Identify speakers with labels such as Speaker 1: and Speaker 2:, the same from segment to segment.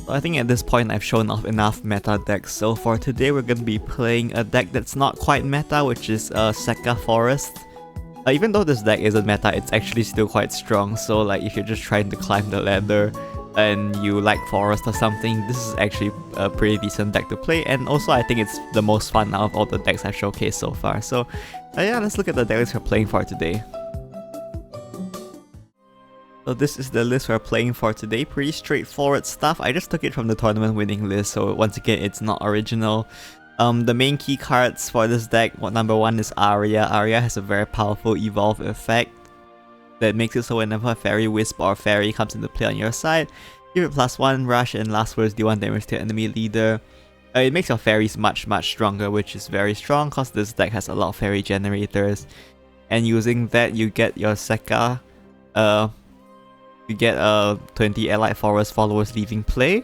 Speaker 1: So I think at this point I've shown off enough meta decks, so for today we're going to be playing a deck that's not quite meta, which is Sekka Forest. Even though this deck isn't meta, it's actually still quite strong, so like if you're just trying to climb the ladder and you like Forest or something, this is actually a pretty decent deck to play, and also I think it's the most fun out of all the decks I've showcased so far. So yeah, let's look at the deck list we're playing for today. So this is the list we're playing for today. Pretty straightforward stuff. I just took it from the tournament winning list, so once again it's not original. The main key cards for this deck, number 1 is Aria. Aria has a very powerful evolve effect that makes it so whenever a fairy wisp or fairy comes into play on your side, give it +1 rush and last words do 1 damage to your enemy leader. It makes your fairies much stronger, which is very strong because this deck has a lot of fairy generators. And using that you get your Sekka, you get 20 allied forest followers leaving play,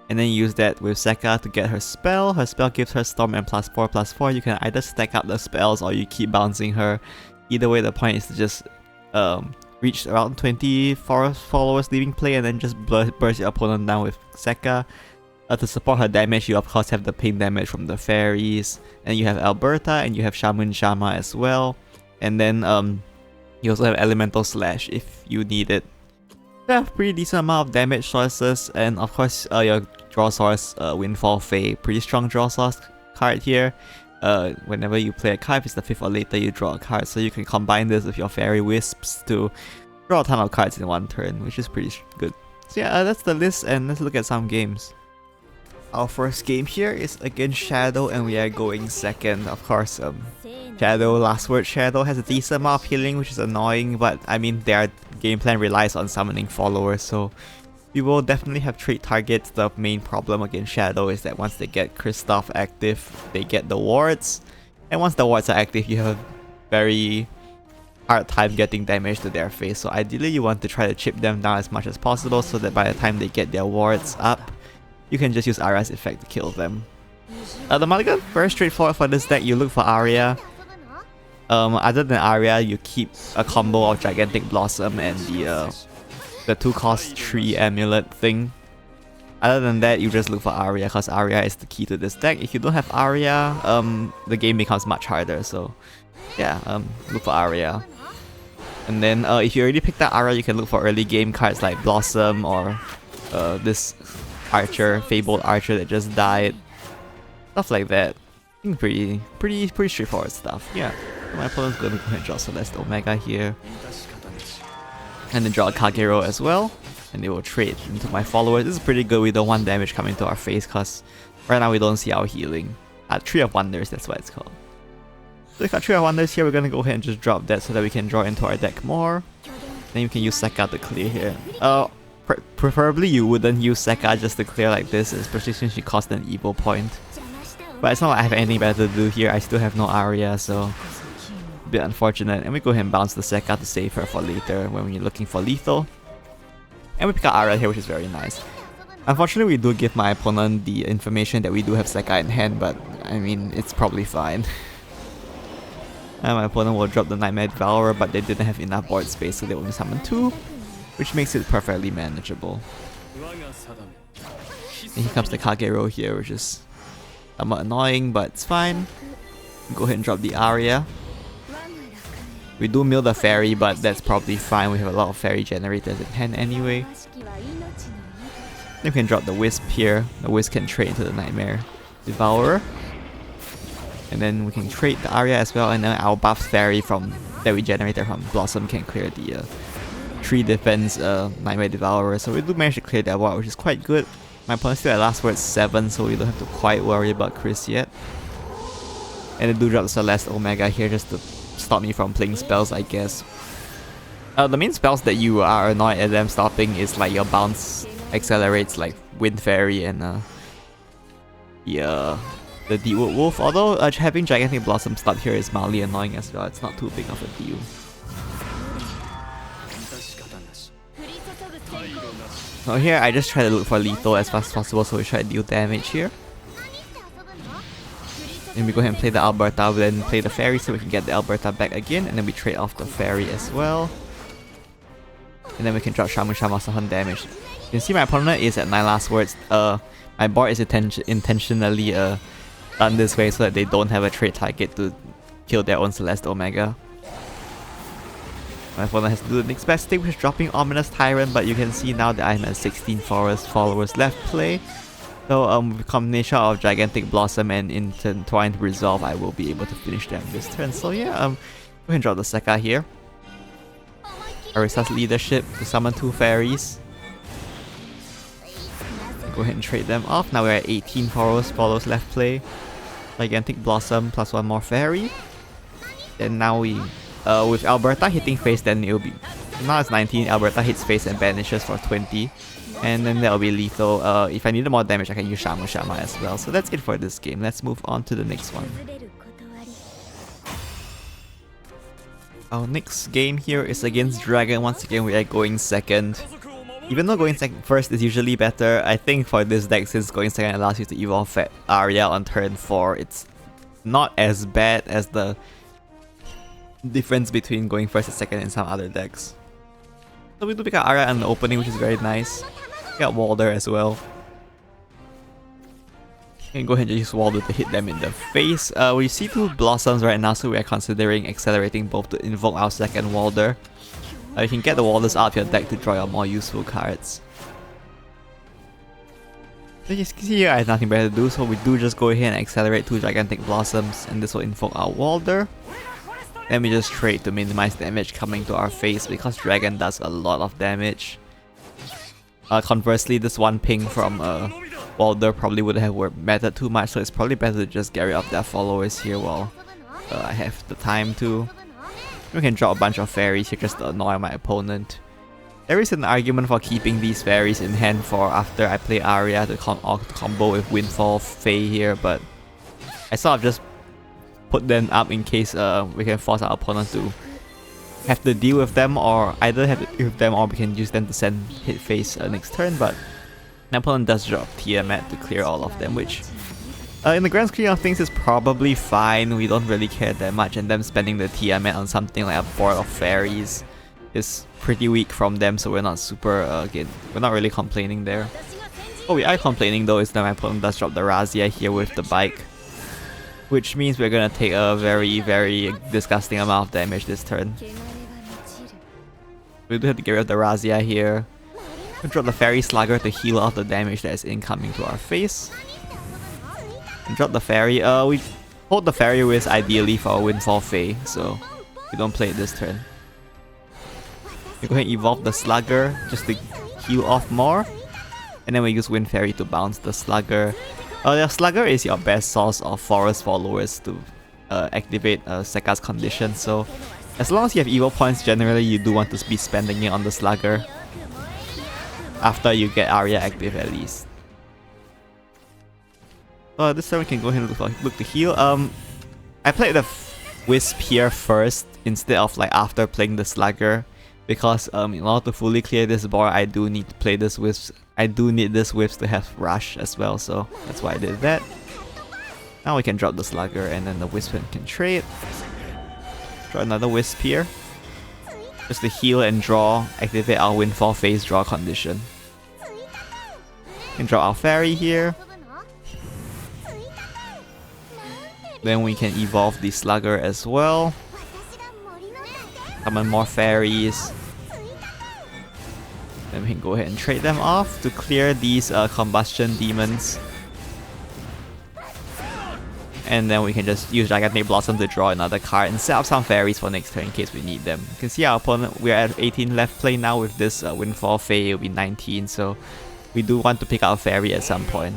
Speaker 1: and then you use that with Sekka to get her spell. Her spell gives her storm and +4/+4. You can either stack up the spells or you keep bouncing her. Either way, the point is to just reach around 20 forest followers leaving play and then just burst your opponent down with Sekka. To support her damage, you of course have the pain damage from the fairies, and you have Alberta and you have Shaman Shama as well. And then you also have Elemental Slash if you need it. You have pretty decent amount of damage sources, and of course your draw source, Windfall Fae, pretty strong draw source card here. Whenever you play a card, if it's the 5th or later, you draw a card, so you can combine this with your fairy wisps to draw a ton of cards in one turn, which is pretty good. So yeah, that's the list, and let's look at some games. Our first game here is against Shadow, and we are going second. Of course, Shadow, last word Shadow has a decent amount of healing, which is annoying, but I mean their game plan relies on summoning followers, so we will definitely have trade targets. The main problem against Shadow is that once they get Kristoff active, they get the wards, and once the wards are active, you have a very hard time getting damage to their face. So ideally you want to try to chip them down as much as possible so that by the time they get their wards up, you can just use Aria's effect to kill them. The mulligan, very straightforward for this deck. You look for Aria. Other than Aria, you keep a combo of Gigantic Blossom and the 2-cost tree amulet thing. Other than that, you just look for Aria because Aria is the key to this deck. If you don't have Aria, the game becomes much harder. So yeah, look for Aria. And then if you already picked up Aria, you can look for early game cards like Blossom or this Archer, Fabled Archer that just died. Stuff like that. I think pretty straightforward stuff. Yeah. My opponent's going to go ahead and draw Celeste Omega here. And then draw a Kagero as well. And they will trade into my followers. This is pretty good. We don't want damage coming to our face because right now we don't see our healing. Tree of Wonders, that's what it's called. So if our Tree of Wonders here, we're going to go ahead and just drop that so that we can draw into our deck more. Then you can use Sekka to clear here. Preferably you wouldn't use Sekka just to clear like this, especially since she cost an evil point. But it's not like I have anything better to do here. I still have no Aria, so a bit unfortunate. And we go ahead and bounce the Sekka to save her for later when we're looking for lethal. And we pick up Aria here, which is very nice. Unfortunately, we do give my opponent the information that we do have Sekka in hand, but I mean, it's probably fine. And my opponent will drop the Nightmare Devourer, but they didn't have enough board space, so they only summon 2, which makes it perfectly manageable. And here comes the Kagero here, which is somewhat annoying, but it's fine. Go ahead and drop the Aria. We do mill the fairy, but that's probably fine. We have a lot of fairy generators in hand anyway. Then we can drop the Wisp here. The Wisp can trade into the Nightmare Devourer. And then we can trade the Aria as well, and then our buff fairy that we generated from Blossom can clear the 3 defense Nightmare Devourer. So we do manage to clear that ward, which is quite good. My opponent's still at last word 7, so we don't have to quite worry about Chris yet. And then do drop the Celeste Omega here just to stop me from playing spells, I guess. The main spells that you are annoyed at them stopping is like your bounce accelerates, like Wind Fairy and the Deepwood Wolf. Although having Gigantic Blossom stop here is mildly annoying as well. It's not too big of a deal. So here I just try to look for lethal as fast as possible, so we try to deal damage here. And we go ahead and play the Alberta, then play the fairy so we can get the Alberta back again, and then we trade off the fairy as well. And then we can drop Shamu Shama 100 damage You can see my opponent is at 9 last words. My board is intentionally done this way so that they don't have a trade target to kill their own Celeste Omega. My opponent has to do the next best thing, which is dropping Ominous Tyrant, but you can see now that I'm at 16 Forest followers left play. So with a combination of Gigantic Blossom and Intertwined Resolve, I will be able to finish them this turn. So yeah, go ahead and drop the Sekka here. Arisa's Leadership to summon 2 fairies. Go ahead and trade them off. Now we're at 18 followers left play. Gigantic Blossom plus 1 more fairy. Then now we, with Alberta hitting face, then it'll be, now it's 19, Alberta hits face and banishes for 20. And then that'll be lethal. If I need more damage, I can use Shamu Shama as well. So that's it for this game. Let's move on to the next one. Our next game here is against Dragon. Once again, we are going second. Even though going first is usually better, I think for this deck, since going second allows you to evolve Aria on turn 4, it's not as bad as the difference between going first and second in some other decks. So we do pick up Aria on the opening, which is very nice. We got Walder as well. You can go ahead and use Walder to hit them in the face. We see 2 Blossoms right now, so we are considering accelerating both to invoke our second Walder. You can get the Walders out of your deck to draw your more useful cards. So you can see here I have nothing better to do, so we do just go ahead and accelerate 2 Gigantic Blossoms, and this will invoke our Walder. Then we just trade to minimize damage coming to our face because Dragon does a lot of damage. Conversely, this one ping from Walder probably wouldn't have mattered too much, so it's probably better to just get rid of their followers here while I have the time to. We can draw a bunch of fairies here just to annoy my opponent. There is an argument for keeping these fairies in hand for after I play Aria to combo with Windfall Fae here, but I sort of just put them up in case we can force our opponent to have to deal with them, or either have to deal with them or we can use them to send hit face next turn. But my opponent does drop Tiamat to clear all of them, which in the grand scheme of things is probably fine. We don't really care that much, and them spending the Tiamat on something like a board of fairies is pretty weak from them, so we're not super, again, we're not really complaining there. What we are complaining though is that my opponent does drop the Razia here with the bike, which means we're gonna take a very, very disgusting amount of damage this turn. We do have to get rid of the Razia here. We drop the Fairy Slugger to heal off the damage that is incoming to our face. And drop the Fairy. We hold the Fairy Whiz ideally for a Windfall Fae, so we don't play it this turn. We go ahead and evolve the Slugger just to heal off more. And then we use Wind Fairy to bounce the Slugger. The Slugger is your best source of forest followers to activate Sekka's condition, so as long as you have evil points, generally you do want to be spending it on the Slugger after you get Aria active at least. This time we can go ahead and look to heal. I played the Wisp here first instead of like after playing the Slugger, because in order to fully clear this board, I do need to play this Wisp. I do need this Wisp to have Rush as well, so that's why I did that. Now we can drop the Slugger and then the Wisp can trade. Draw another Wisp here. Just to heal and draw, activate our Windfall Phase draw condition. We can draw our Fairy here. Then we can evolve the Slugger as well. Summon more Fairies. Then we can go ahead and trade them off to clear these Combustion Demons. And then we can just use Gigantic Blossom to draw another card and set up some Fairies for next turn in case we need them. You can see our opponent, we're at 18 left play now with this Windfall Fae, it'll be 19, so we do want to pick out a Fairy at some point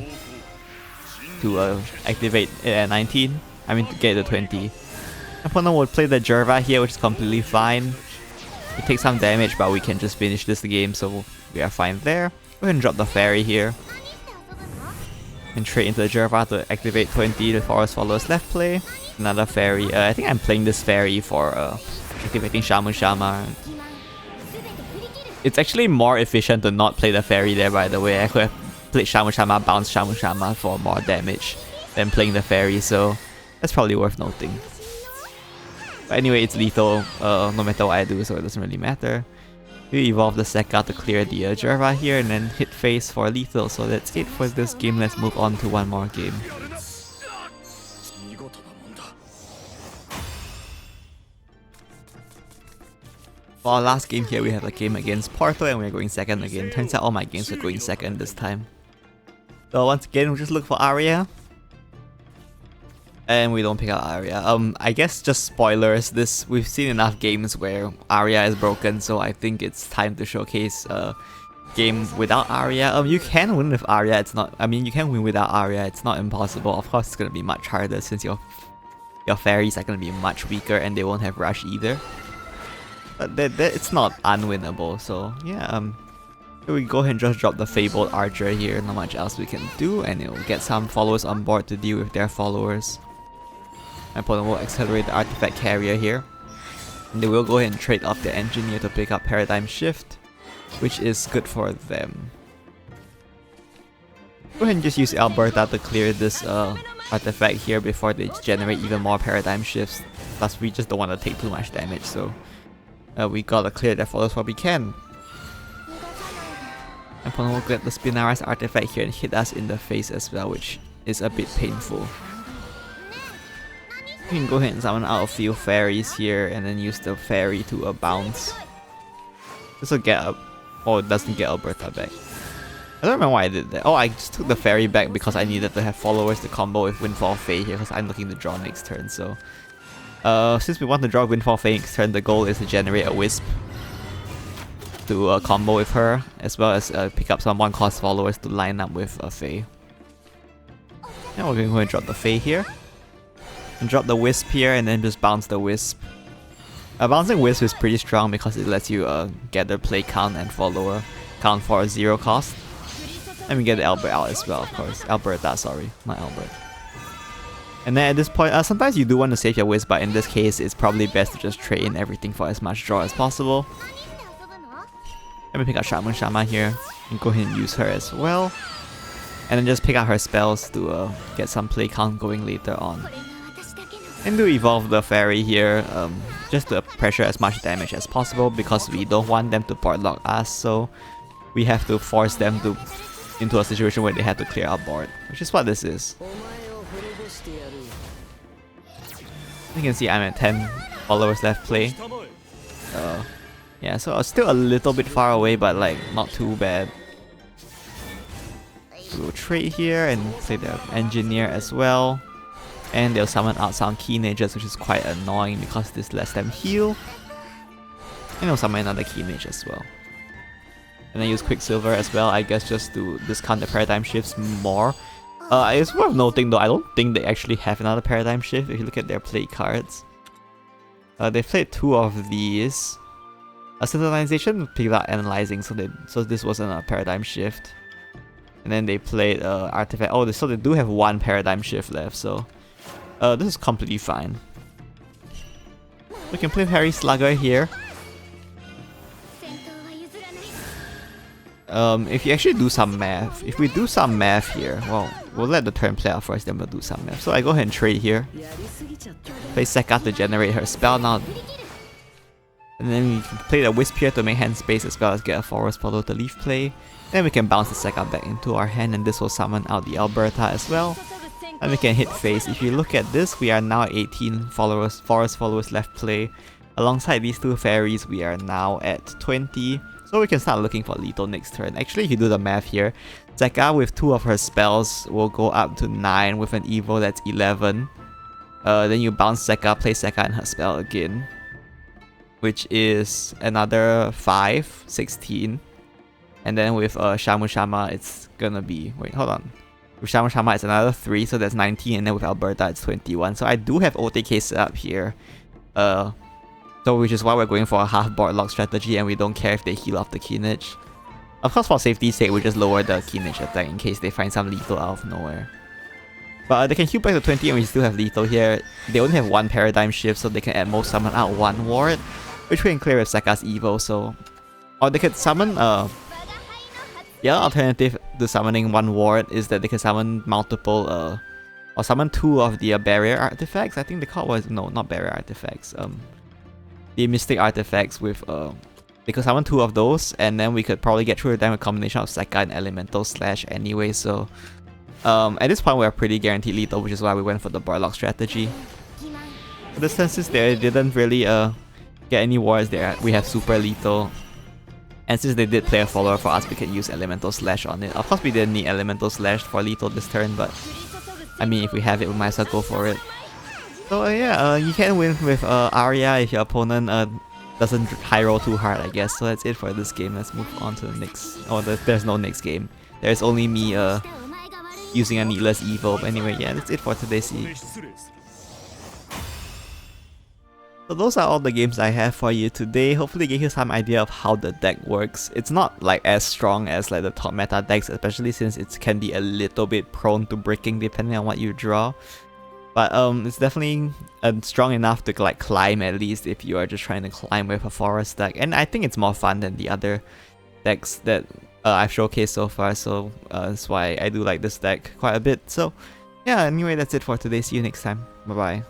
Speaker 1: to activate it at 19. I mean to get to 20. Opponent would play the Jerva here, which is completely fine. We take some damage, but we can just finish this game, so we are fine there. Go ahead and drop the Fairy here. And trade into the Jerva to activate 20 the Forest Followers left play. Another Fairy. I think I'm playing this Fairy for activating Shamu Shama. It's actually more efficient to not play the Fairy there, by the way. I could have played Shamu Shama, bounce Shamu Shama for more damage than playing the Fairy, so that's probably worth noting. But anyway, it's lethal no matter what I do, so it doesn't really matter. We evolve the Sekka to clear the Jerva here and then hit face for lethal. So that's it for this game. Let's move on to one more game. For our last game here, we have a game against Porto and we're going second again. Turns out all my games are going second this time. So once again, we'll just look for Aria. And we don't pick out Aria. I guess just spoilers, we've seen enough games where Aria is broken, so I think it's time to showcase a game without Aria. You can win with Aria, you can win without Aria, it's not impossible. Of course it's gonna be much harder since your fairies are gonna be much weaker and they won't have rush either. But it's not unwinnable, so yeah, we go ahead and just drop the Fabled Archer here, not much else we can do, and it'll get some followers on board to deal with their followers. My opponent will accelerate the Artifact Carrier here. And they will go ahead and trade off the Engineer to pick up Paradigm Shift, which is good for them. Go ahead and just use Alberta to clear this artifact here before they generate even more Paradigm Shifts. Plus we just don't want to take too much damage, so we gotta clear their followers what we can. My opponent will get the Spinara's artifact here and hit us in the face as well, which is a bit painful. You can go ahead and summon out a few fairies here and then use the fairy to bounce. This will get up. Oh, it doesn't get Alberta back. I don't remember why I did that. Oh, I just took the fairy back because I needed to have followers to combo with Windfall Fae here because I'm looking to draw next turn. So, since we want to draw Windfall Fae next turn, the goal is to generate a Wisp to combo with her, as well as pick up some 1-cost followers to line up with a Fae. Now we're going to go and drop the Fae here. And drop the Wisp here and then just bounce the Wisp. Bouncing Wisp is pretty strong because it lets you get the play count and follower count for a 0 cost. And we get the Albert out as well, of course. Alberta, sorry, not Albert. And then at this point, sometimes you do want to save your Wisp, but in this case, it's probably best to just trade in everything for as much draw as possible. Let me pick up Shaman Shama here and go ahead and use her as well. And then just pick out her spells to get some play count going later on. And to evolve the fairy here, just to pressure as much damage as possible because we don't want them to portlock us, so we have to force them into a situation where they have to clear our board, which is what this is. You can see I'm at 10 followers left play. Yeah, so still a little bit far away, but like not too bad. We'll trade here and play the Engineer as well. And they'll summon out some Keenagers, which is quite annoying because this lets them heal. And they'll summon another Keenage as well. And then use Quicksilver as well, I guess, just to discount the Paradigm Shifts more. It's worth noting though, I don't think they actually have another Paradigm Shift if you look at their play cards. They played 2 of these. A Synchronization picked up Analyzing, so this wasn't a Paradigm Shift. And then they played Artifact. Oh, so they do have 1 Paradigm Shift left, so this is completely fine. We can play Harry Slugger here. If you actually do some math, if we do some math here, well, we'll let the turn play out first, then we'll do some math. So I go ahead and trade here. Play Sekka to generate her spell now. And then we can play the Wisp here to make hand space as well as get a Forest Follow to leave play. Then we can bounce the Sekka back into our hand and this will summon out the Alberta as well. And we can hit face. If you look at this, we are now 18 Forest Followers left play. Alongside these 2 fairies, we are now at 20. So we can start looking for lethal next turn. Actually, if you do the math here, Sekka with 2 of her spells will go up to 9 with an evo that's 11. Then you bounce Sekka, play Sekka and her spell again, which is another 5, 16. And then with Shamu Shama, it's gonna be... Wait, hold on. With Shamu Shama, it's another 3, so that's 19. And then with Alberta, it's 21. So I do have OTK set up here. So which is why we're going for a half board lock strategy and we don't care if they heal off the Keenage. Of course, for safety's sake, we just lower the Keenage attack in case they find some lethal out of nowhere. But they can heal back to 20 and we still have lethal here. They only have 1 Paradigm Shift, so they can at most summon out 1 ward, which we can clear with Sekka's Evo, so... Or they could summon the other alternative to summoning 1 ward is that they can summon multiple or summon 2 of the barrier artifacts. I think the card was... No, not barrier artifacts. The mystic artifacts with because I want 2 of those, and then we could probably get through with them with a combination of Sekka and Elemental Slash anyway, so at this point we're pretty guaranteed lethal, which is why we went for the Barlock strategy. But the senses there didn't really get any wars there, we have super lethal. And since they did play a follower for us, we could use Elemental Slash on it. Of course we didn't need Elemental Slash for lethal this turn, but I mean if we have it we might as well go for it. So yeah, you can win with Aria if your opponent doesn't high roll too hard, I guess. So that's it for this game. Let's move on to the next. Oh, there's no next game. There's only me using a Needless Evil. But anyway, yeah, that's it for today's seed. So those are all the games I have for you today. Hopefully gave you some idea of how the deck works. It's not like as strong as like the top meta decks, especially since it can be a little bit prone to breaking depending on what you draw. But it's definitely strong enough to like climb, at least if you are just trying to climb with a forest deck. And I think it's more fun than the other decks that I've showcased so far, so that's why I do like this deck quite a bit. So yeah, anyway, that's it for today. See you next time. Bye bye.